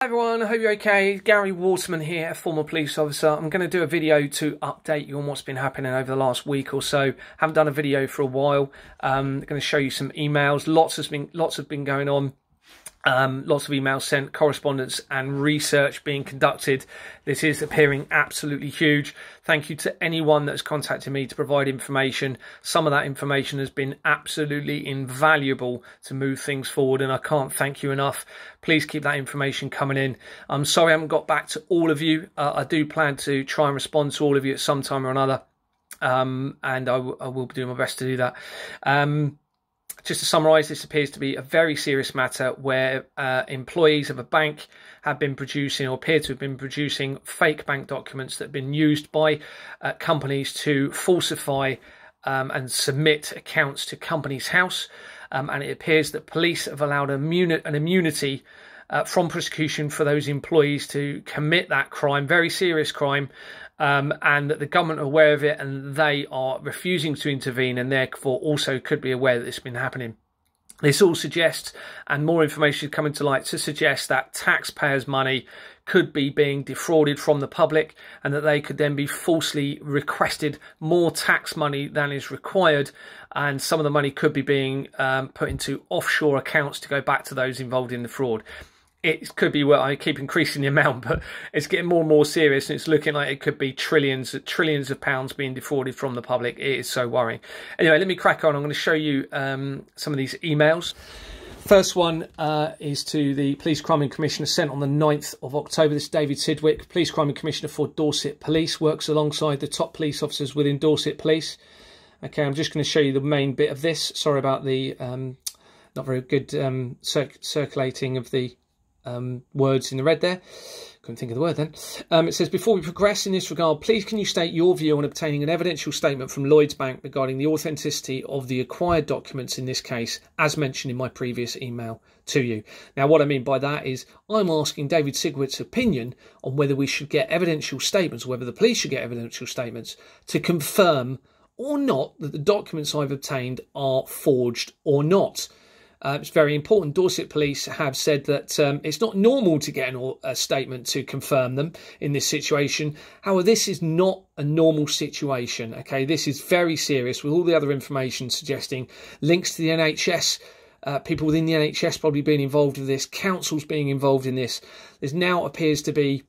Hi everyone, I hope you're okay. Gary Waterman here, a former police officer. I'm going to do a video to update you on what's been happening over the last week or so. Haven't done a video for a while. I'm going to show you some emails. Lots have been going on. Lots of emails sent, correspondence and research being conducted. This is appearing absolutely huge. Thank you to anyone that's contacted me to provide information. Some of that information has been absolutely invaluable to move things forward, and I can't thank you enough. Please keep that information coming in. I'm sorry I haven't got back to all of you. I do plan to try and respond to all of you at some time or another, and I will be doing my best to do that. Just to summarise, this appears to be a very serious matter where employees of a bank have been producing, or appear to have been producing, fake bank documents that have been used by companies to falsify and submit accounts to Companies House. And it appears that police have allowed an immunity from prosecution for those employees to commit that crime, very serious crime, and that the government are aware of it and they are refusing to intervene, and therefore also could be aware that this has been happening. This all suggests, and more information is coming to light to suggest, that taxpayers' money could be being defrauded from the public, and that they could then be falsely requested more tax money than is required, and some of the money could be being put into offshore accounts to go back to those involved in the fraud. It could be, well, I keep increasing the amount, but it's getting more and more serious, and it's looking like it could be trillions of pounds being defrauded from the public. It is so worrying. Anyway, let me crack on. I'm going to show you some of these emails. First one is to the Police Crime and Commissioner, sent on the 9th of October. This is David Sidgwick, Police Crime and Commissioner for Dorset Police, works alongside the top police officers within Dorset Police. Okay, I'm just going to show you the main bit of this. Sorry about the not very good circulating of the words in the red there. Couldn't think of the word then. It says, before we progress in this regard, please can you state your view on obtaining an evidential statement from Lloyds Bank regarding the authenticity of the acquired documents in this case, as mentioned in my previous email to you. Now, what I mean by that is I'm asking David Sidgwick's opinion on whether we should get evidential statements, or whether the police should get evidential statements to confirm or not that the documents I've obtained are forged or not. It's very important. Dorset Police have said that it's not normal to get a statement to confirm them in this situation. However, this is not a normal situation. Okay, this is very serious, with all the other information suggesting links to the NHS, people within the NHS probably being involved with this, councils being involved in this. There's now appears to be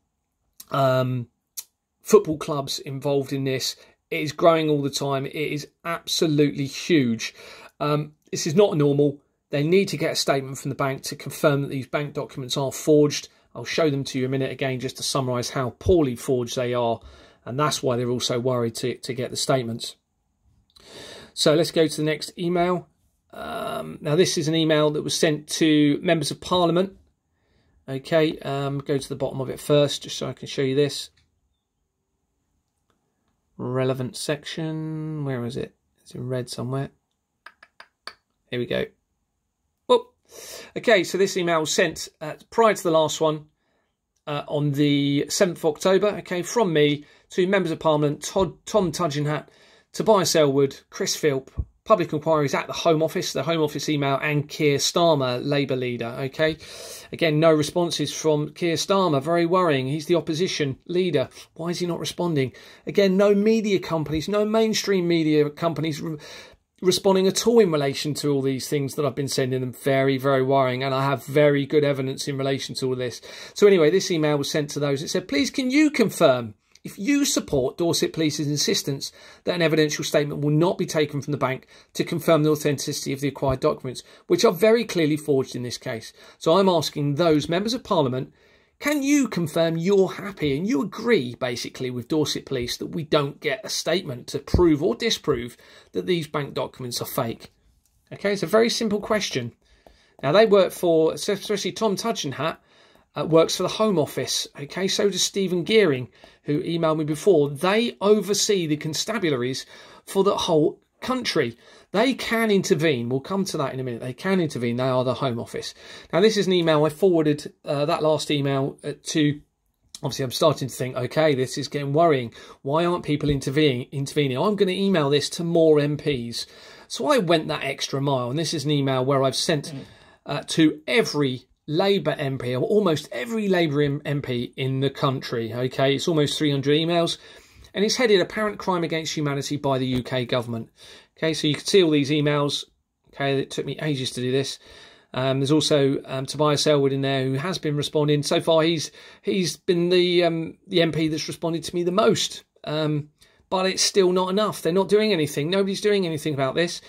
football clubs involved in this. It is growing all the time. It is absolutely huge. This is not normal. They need to get a statement from the bank to confirm that these bank documents are forged. I'll show them to you in a minute again, just to summarise how poorly forged they are. And that's why they're also worried to get the statements. So let's go to the next email. Now, this is an email that was sent to members of Parliament. Okay, go to the bottom of it first, just so I can show you this. Relevant section. Where is it? It's in red somewhere. Here we go. Okay, so this email was sent prior to the last one on the 7th of October, okay, from me to members of Parliament, Tom Tudgenhat, Tobias Elwood, Chris Philp, Public Inquiries at the Home Office email, and Keir Starmer, Labour leader, okay. Again, no responses from Keir Starmer, very worrying. He's the opposition leader. Why is he not responding? Again, no media companies, no mainstream media companies responding at all in relation to all these things that I've been sending them. Very, very worrying, and I have very good evidence in relation to all this. So anyway, this email was sent to those. It said, please can you confirm if you support Dorset Police's insistence that an evidential statement will not be taken from the bank to confirm the authenticity of the acquired documents, which are very clearly forged in this case. So I'm asking those members of Parliament, can you confirm you're happy and you agree, basically, with Dorset Police that we don't get a statement to prove or disprove that these bank documents are fake? Okay, it's a very simple question. Now, they work for, especially Tom Tudgenhat, works for the Home Office. Okay, so does Stephen Gearing, who emailed me before. They oversee the constabularies for the whole country. They can intervene. We'll come to that in a minute. They can intervene. They are the Home Office. Now, this is an email I forwarded, that last email to, obviously I'm starting to think, okay, this is getting worrying. Why aren't people intervening? I'm going to email this to more MPs. So I went that extra mile, and this is an email where I've sent to every Labour MP, or almost every Labour MP in the country. Okay, it's almost 300 emails, and it's headed "Apparent Crime Against Humanity by the UK Government." Okay, so you can see all these emails. Okay, it took me ages to do this. There's also Tobias Elwood in there, who has been responding. So far, he's been the MP that's responded to me the most. But it's still not enough. They're not doing anything. Nobody's doing anything about this.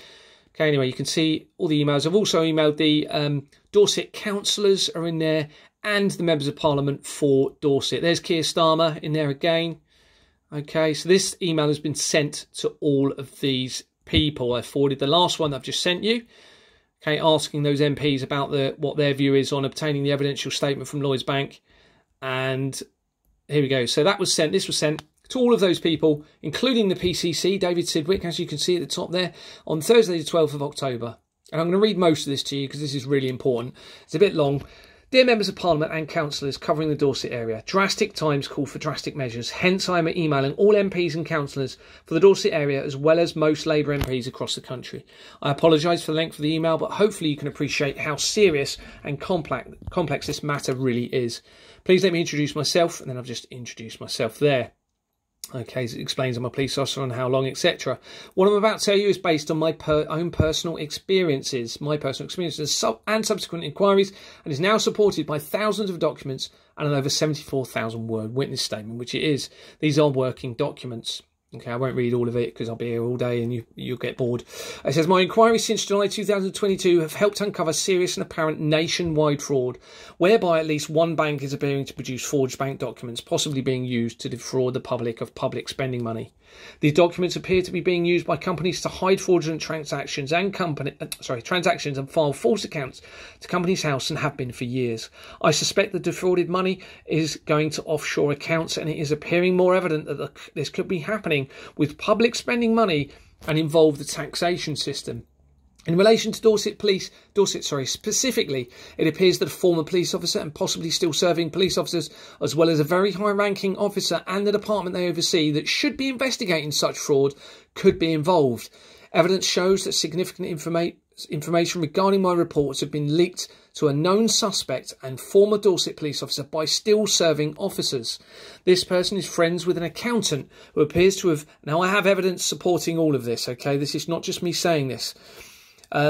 Okay, anyway, you can see all the emails. I've also emailed the Dorset councillors are in there, and the members of Parliament for Dorset. There's Keir Starmer in there again. Okay, so this email has been sent to all of these people. I forwarded the last one that I've just sent you. Okay, asking those MPs about what their view is on obtaining the evidential statement from Lloyds Bank. And here we go. So that was sent. This was sent to all of those people, including the PCC, David Sidgwick, as you can see at the top there, on Thursday the 12th of October. And I'm going to read most of this to you because this is really important. It's a bit long. Dear members of Parliament and councillors covering the Dorset area, drastic times call for drastic measures. Hence, I am emailing all MPs and councillors for the Dorset area, as well as most Labour MPs across the country. I apologise for the length of the email, but hopefully you can appreciate how serious and complex this matter really is. Please let me introduce myself, and then I've just introduced myself there. Okay, so it explains I'm a police officer and how long, etc. What I'm about to tell you is based on my own personal experiences, and subsequent inquiries, and is now supported by thousands of documents and an over 74,000 word witness statement, which it is. These are working documents. Okay, I won't read all of it because I'll be here all day and you'll get bored. It says, my inquiries since July 2022 have helped uncover serious and apparent nationwide fraud, whereby at least one bank is appearing to produce forged bank documents, possibly being used to defraud the public of public spending money. These documents appear to be being used by companies to hide fraudulent transactions and file false accounts to Companies House, and have been for years. I suspect the defrauded money is going to offshore accounts, and it is appearing more evident that this could be happening with public spending money and involve the taxation system. In relation to Dorset specifically, it appears that a former police officer and possibly still serving police officers, as well as a very high-ranking officer and the department they oversee that should be investigating such fraud, could be involved. Evidence shows that significant information regarding my reports have been leaked to a known suspect and former Dorset police officer by still serving officers. This person is friends with an accountant who appears to have... Now, I have evidence supporting all of this, okay? This is not just me saying this.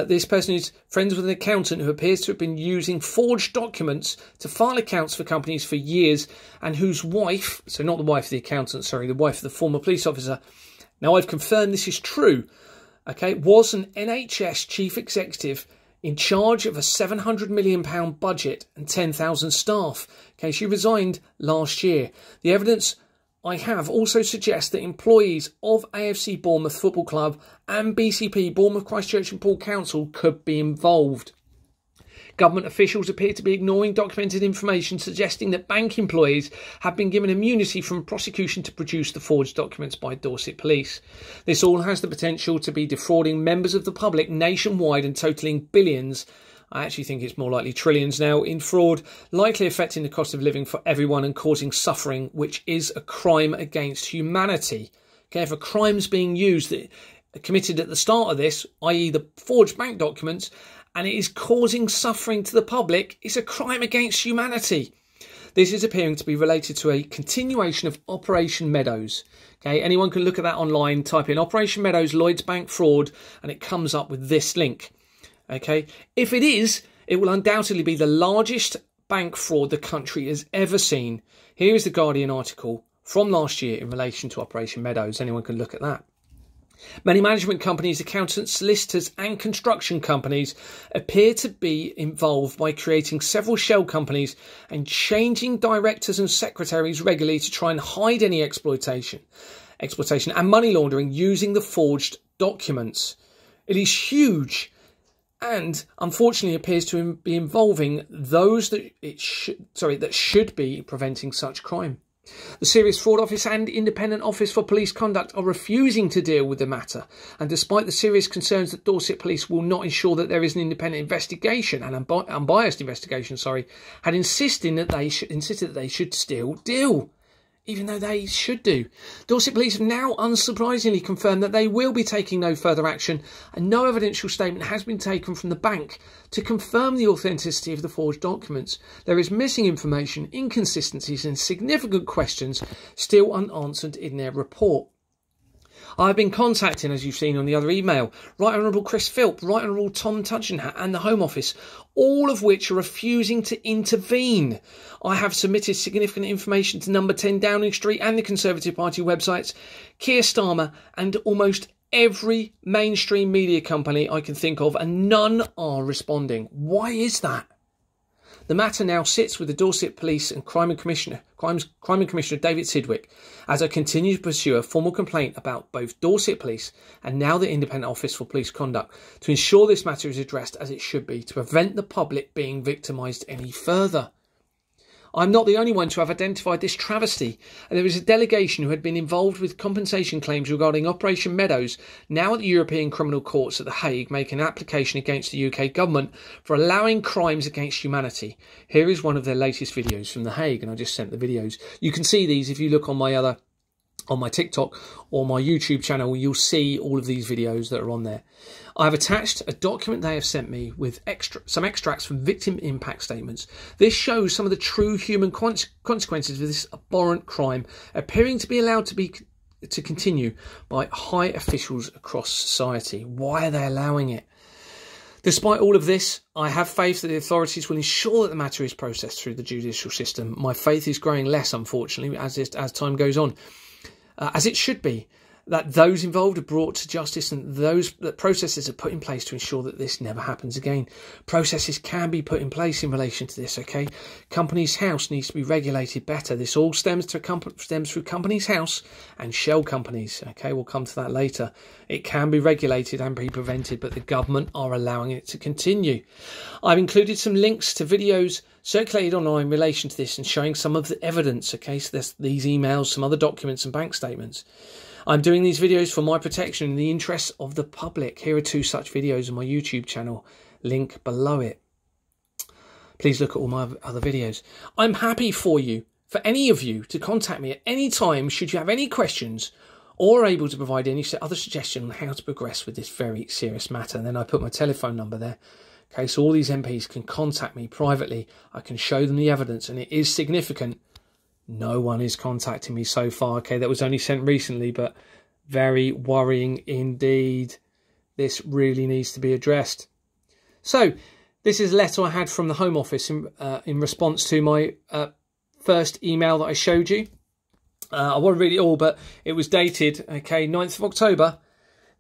This person is friends with an accountant who appears to have been using forged documents to file accounts for companies for years, and whose wife, so not the wife of the accountant, sorry, the wife of the former police officer, now I've confirmed this is true, okay, was an NHS chief executive in charge of a £700 million budget and 10,000 staff. Okay, she resigned last year. The evidence I have also suggests that employees of AFC Bournemouth Football Club and BCP, Bournemouth, Christchurch and Poole Council, could be involved. Government officials appear to be ignoring documented information suggesting that bank employees have been given immunity from prosecution to produce the forged documents by Dorset Police. This all has the potential to be defrauding members of the public nationwide and totalling billions. I actually think it's more likely trillions now in fraud, likely affecting the cost of living for everyone and causing suffering, which is a crime against humanity. Okay, if a crime's being used, committed at the start of this, i.e. the forged bank documents, and it is causing suffering to the public, it's a crime against humanity. This is appearing to be related to a continuation of Operation Meadows. Okay, anyone can look at that online, type in Operation Meadows Lloyds Bank fraud, and it comes up with this link. Okay, if it is, it will undoubtedly be the largest bank fraud the country has ever seen. Here is the Guardian article from last year in relation to Operation Meadows. Anyone can look at that. Many management companies, accountants, solicitors and construction companies appear to be involved by creating several shell companies and changing directors and secretaries regularly to try and hide any exploitation and money laundering using the forged documents. It is huge, and unfortunately appears to be involving those that should be preventing such crime. The Serious Fraud Office and Independent Office for Police Conduct are refusing to deal with the matter, and despite the serious concerns that Dorset Police will not ensure that there is an independent investigation, and unbiased investigation, had insisted that they should still deal. even though they should do. Dorset Police have now unsurprisingly confirmed that they will be taking no further action, and no evidential statement has been taken from the bank to confirm the authenticity of the forged documents. There is missing information, inconsistencies and significant questions still unanswered in their report. I've been contacting, as you've seen on the other email, Right Honourable Chris Philp, Right Honourable Tom Tunchenhat and the Home Office, all of which are refusing to intervene. I have submitted significant information to number 10 Downing Street and the Conservative Party websites, Keir Starmer and almost every mainstream media company I can think of, and none are responding. Why is that? The matter now sits with the Dorset Police and Crime Commissioner David Sidgwick, as I continue to pursue a formal complaint about both Dorset Police and now the Independent Office for Police Conduct to ensure this matter is addressed as it should be, to prevent the public being victimised any further. I'm not the only one to have identified this travesty, and there is a delegation who had been involved with compensation claims regarding Operation Meadows, now at the European Criminal Courts at The Hague, making an application against the UK government for allowing crimes against humanity. Here is one of their latest videos from The Hague, and I just sent the videos. You can see these if you look on my TikTok or my YouTube channel. You'll see all of these videos that are on there. I've attached a document they have sent me with some extracts from victim impact statements. This shows some of the true human consequences of this abhorrent crime appearing to be allowed to continue by high officials across society. Why are they allowing it? Despite all of this, I have faith that the authorities will ensure that the matter is processed through the judicial system. My faith is growing less, unfortunately, as time goes on. As it should be, that those involved are brought to justice and that processes are put in place to ensure that this never happens again. Processes can be put in place in relation to this, okay? Companies House needs to be regulated better. This all stems through Companies House and shell companies, okay? We'll come to that later. It can be regulated and be prevented, but the government are allowing it to continue. I've included some links to videos circulated online in relation to this and showing some of the evidence, okay? So there's these emails, some other documents and bank statements. I'm doing these videos for my protection in the interests of the public. Here are 2 such videos on my YouTube channel. Link below it. Please look at all my other videos. I'm happy for any of you to contact me at any time should you have any questions or are able to provide any other suggestion on how to progress with this very serious matter. And then I put my telephone number there. Okay, so all these MPs can contact me privately. I can show them the evidence, and it is significant. No one is contacting me so far. Okay, that was only sent recently, but very worrying indeed. This really needs to be addressed. So, this is a letter I had from the Home Office in response to my first email that I showed you. I won't read it all, but it was dated, okay, 9th of October.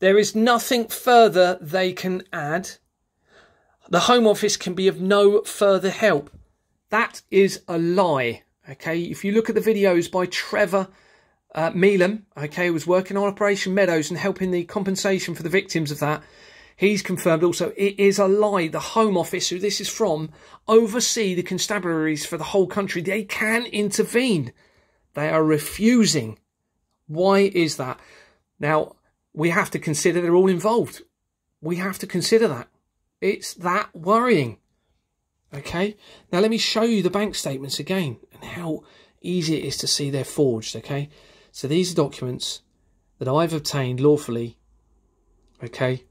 There is nothing further they can add. The Home Office can be of no further help. That is a lie. Okay, if you look at the videos by Trevor Meelan, okay, who was working on Operation Meadows and helping the compensation for the victims of that, he's confirmed also it is a lie. The Home Office, who this is from, oversee the constabularies for the whole country. They can intervene. They are refusing. Why is that? Now, we have to consider they're all involved. We have to consider that. It's that worrying. Okay, now let me show you the bank statements again and how easy it is to see they're forged. Okay, so these are documents that I've obtained lawfully. Okay,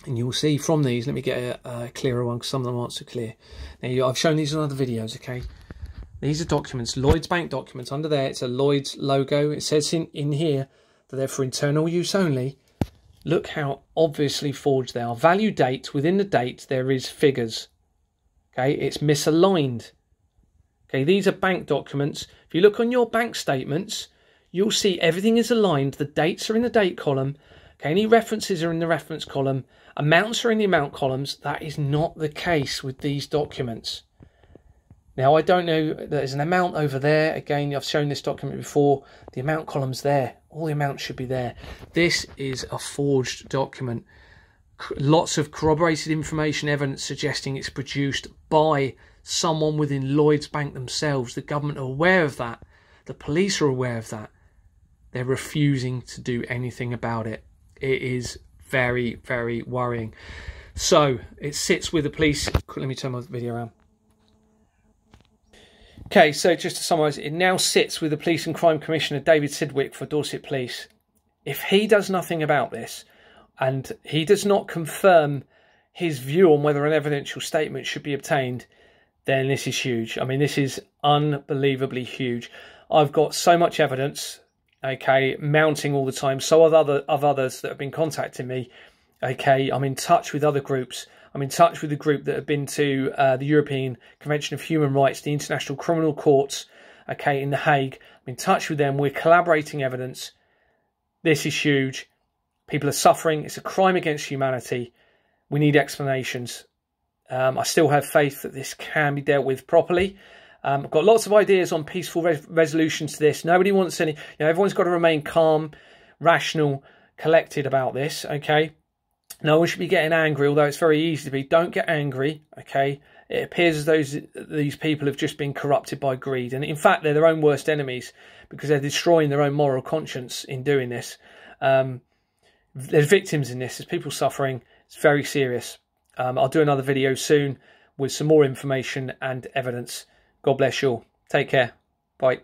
and you'll see from these, let me get a clearer one because some of them aren't so clear. Now, I've shown these in other videos. Okay, these are documents, Lloyd's bank documents. Under there, it's a Lloyd's logo. It says in here that they're for internal use only. Look how obviously forged they are. Value date, within the date, there is figures. Okay, it's misaligned. Okay, these are bank documents. If you look on your bank statements, you'll see everything is aligned. The dates are in the date column. Okay, any references are in the reference column. Amounts are in the amount columns. That is not the case with these documents. Now, I don't know, there's an amount over there. Again, I've shown this document before. The amount column's there. All the amounts should be there. This is a forged document. Lots of corroborated information, evidence suggesting it's produced by someone within Lloyd's Bank themselves. The government are aware of that. The police are aware of that. They're refusing to do anything about it. It is very, very worrying. So, it sits with the police. Let me turn my video around. Okay, so just to summarise, it now sits with the Police and Crime Commissioner David Sidgwick for Dorset Police. If he does nothing about this, and he does not confirm his view on whether an evidential statement should be obtained, then this is huge. I mean, this is unbelievably huge. I've got so much evidence, okay, mounting all the time. So of others that have been contacting me, okay. I'm in touch with other groups. I'm in touch with the group that have been to the European Convention of Human Rights, the International Criminal Courts, okay, in The Hague. I'm in touch with them. We're collaborating evidence. This is huge. People are suffering. It's a crime against humanity. We need explanations. I still have faith that this can be dealt with properly. I've got lots of ideas on peaceful resolutions to this. Nobody wants any... everyone's got to remain calm, rational, collected about this, okay? No one should be getting angry, although it's very easy to be. Don't get angry, okay? It appears as though these people have just been corrupted by greed. And in fact, they're their own worst enemies because they're destroying their own moral conscience in doing this. There's victims in this. There's people suffering. It's very serious. I'll do another video soon with some more information and evidence. God bless you all. Take care. Bye.